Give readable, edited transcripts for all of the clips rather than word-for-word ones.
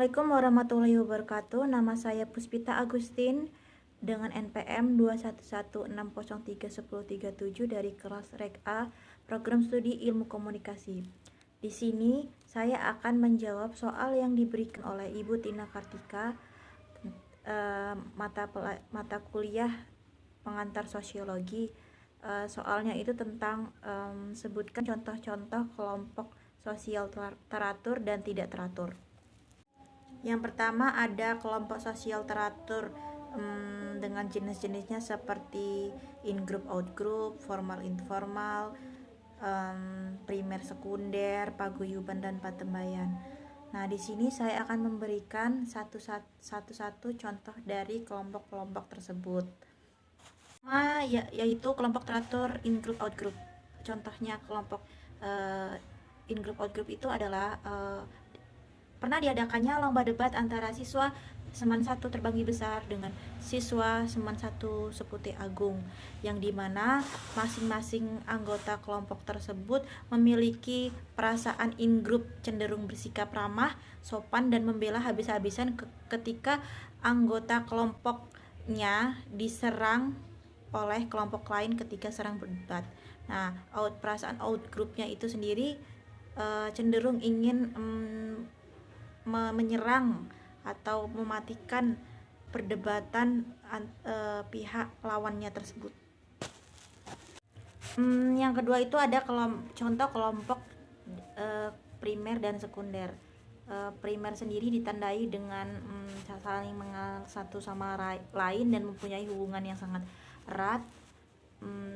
Assalamualaikum warahmatullahi wabarakatuh. Nama saya Puspita Agustin dengan NPM 2116031031037 dari kelas Reg A, Program Studi Ilmu Komunikasi. Di sini saya akan menjawab soal yang diberikan oleh Ibu Tina Kartika, mata kuliah pengantar sosiologi. Soalnya itu tentang sebutkan contoh-contoh kelompok sosial teratur dan tidak teratur. Yang pertama ada kelompok sosial teratur dengan jenis-jenisnya seperti in-group, out-group, formal-informal, primer, sekunder, paguyuban, dan patembayan. Nah, di sini saya akan memberikan satu-satu contoh dari kelompok-kelompok tersebut. Yaitu kelompok teratur in-group, out-group. Contohnya kelompok in-group, out-group itu adalah pernah diadakannya lomba debat antara siswa Seman 1 Terbanggi Besar dengan siswa Seman 1 Seputih Agung, yang dimana masing-masing anggota kelompok tersebut memiliki perasaan in-group, cenderung bersikap ramah, sopan, dan membela habis-habisan ketika anggota kelompoknya diserang oleh kelompok lain ketika serang berdebat. Nah, perasaan out-groupnya itu sendiri cenderung ingin menyerang atau mematikan perdebatan pihak lawannya tersebut. Yang kedua itu ada contoh kelompok primer dan sekunder. Primer sendiri ditandai dengan saling mengenal satu sama lain dan mempunyai hubungan yang sangat erat,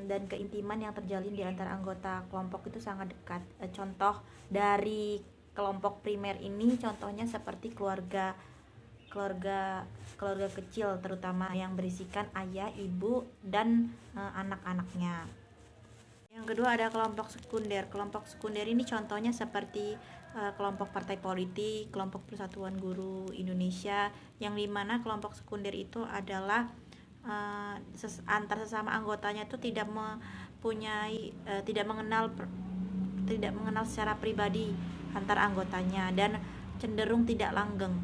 dan keintiman yang terjalin di antara anggota kelompok itu sangat dekat. Contoh dari kelompok primer ini contohnya seperti keluarga kecil, terutama yang berisikan ayah, ibu, dan anak-anaknya. Yang kedua ada kelompok sekunder. Kelompok sekunder ini contohnya seperti kelompok partai politik, kelompok Persatuan Guru Indonesia, yang dimana kelompok sekunder itu adalah antar sesama anggotanya itu tidak mengenal secara pribadi antar anggotanya dan cenderung tidak langgeng,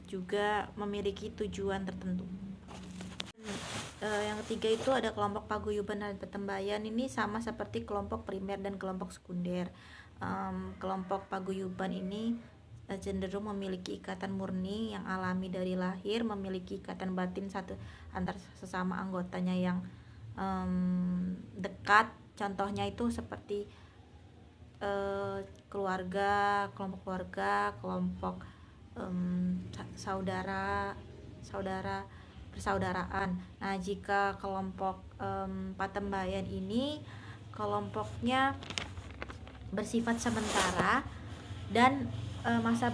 juga memiliki tujuan tertentu. Yang ketiga itu ada kelompok paguyuban dan patembayan. Ini sama seperti kelompok primer dan kelompok sekunder. Kelompok paguyuban ini cenderung memiliki ikatan murni yang alami dari lahir, memiliki ikatan batin antar sesama anggotanya yang dekat. Contohnya itu seperti kelompok saudara persaudaraan. Nah, jika kelompok patembayan ini kelompoknya bersifat sementara dan masa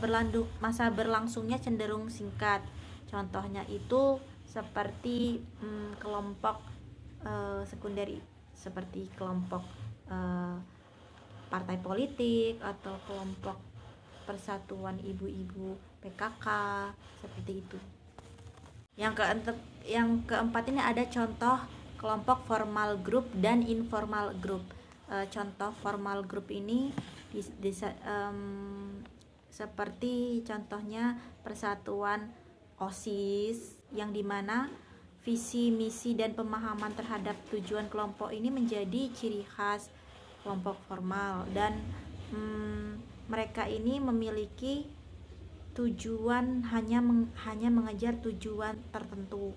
berlangsungnya cenderung singkat. Contohnya itu seperti kelompok sekunder, seperti kelompok partai politik atau kelompok Persatuan Ibu-ibu PKK, seperti itu. Yang keempat ini ada contoh kelompok formal group dan informal group. Contoh formal group ini seperti contohnya Persatuan OSIS, yang dimana visi, misi, dan pemahaman terhadap tujuan kelompok ini menjadi ciri khas kelompok formal, dan mereka ini memiliki tujuan hanya mengejar tujuan tertentu,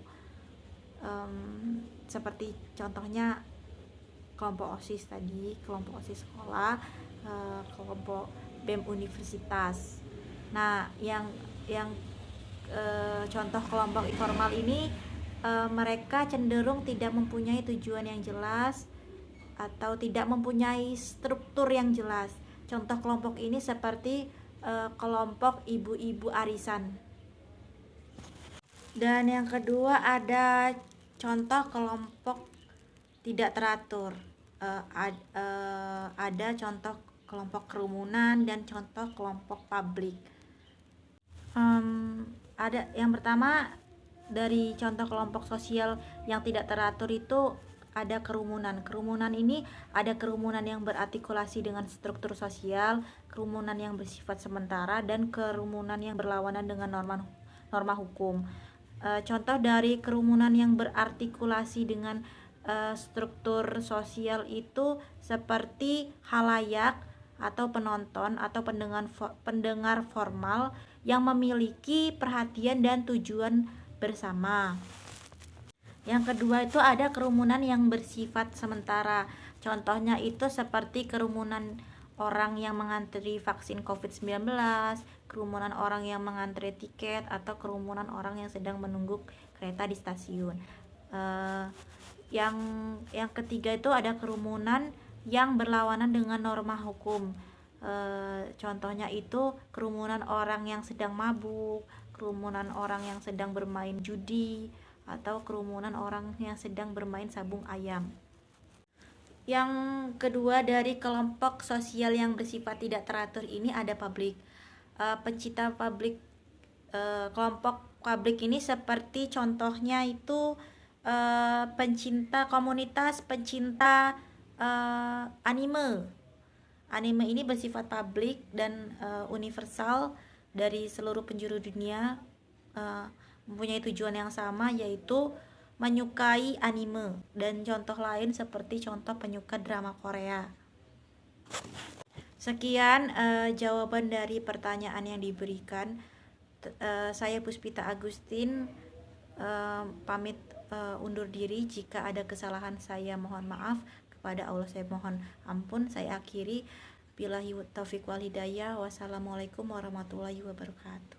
seperti contohnya kelompok OSIS tadi, kelompok OSIS sekolah, kelompok BEM universitas. Nah, yang contoh kelompok informal ini mereka cenderung tidak mempunyai tujuan yang jelas atau tidak mempunyai struktur yang jelas. Contoh kelompok ini seperti kelompok ibu-ibu arisan. Dan yang kedua ada contoh kelompok tidak teratur. Ada contoh kelompok kerumunan dan contoh kelompok publik. Ada yang pertama dari contoh kelompok sosial yang tidak teratur itu ada kerumunan. Kerumunan ini ada kerumunan yang berartikulasi dengan struktur sosial, kerumunan yang bersifat sementara, dan kerumunan yang berlawanan dengan norma hukum. Contoh dari kerumunan yang berartikulasi dengan struktur sosial itu seperti halayak atau penonton atau pendengar formal yang memiliki perhatian dan tujuan bersama. Yang kedua itu ada kerumunan yang bersifat sementara. Contohnya itu seperti kerumunan orang yang mengantri vaksin COVID-19, kerumunan orang yang mengantri tiket, atau kerumunan orang yang sedang menunggu kereta di stasiun. Yang ketiga itu ada kerumunan yang berlawanan dengan norma hukum. Contohnya itu kerumunan orang yang sedang mabuk, kerumunan orang yang sedang bermain judi, atau kerumunan orang yang sedang bermain sabung ayam. Yang kedua dari kelompok sosial yang bersifat tidak teratur ini ada publik. Pencinta publik, kelompok publik ini seperti contohnya itu komunitas pencinta anime. Anime ini bersifat publik dan universal dari seluruh penjuru dunia, mempunyai tujuan yang sama, yaitu menyukai anime, dan contoh lain seperti contoh penyuka drama Korea. Sekian jawaban dari pertanyaan yang diberikan. Saya Puspita Agustin pamit undur diri. Jika ada kesalahan saya mohon maaf, kepada Allah saya mohon ampun. Saya akhiri, billahi taufiq wal hidayah. Wassalamualaikum warahmatullahi wabarakatuh.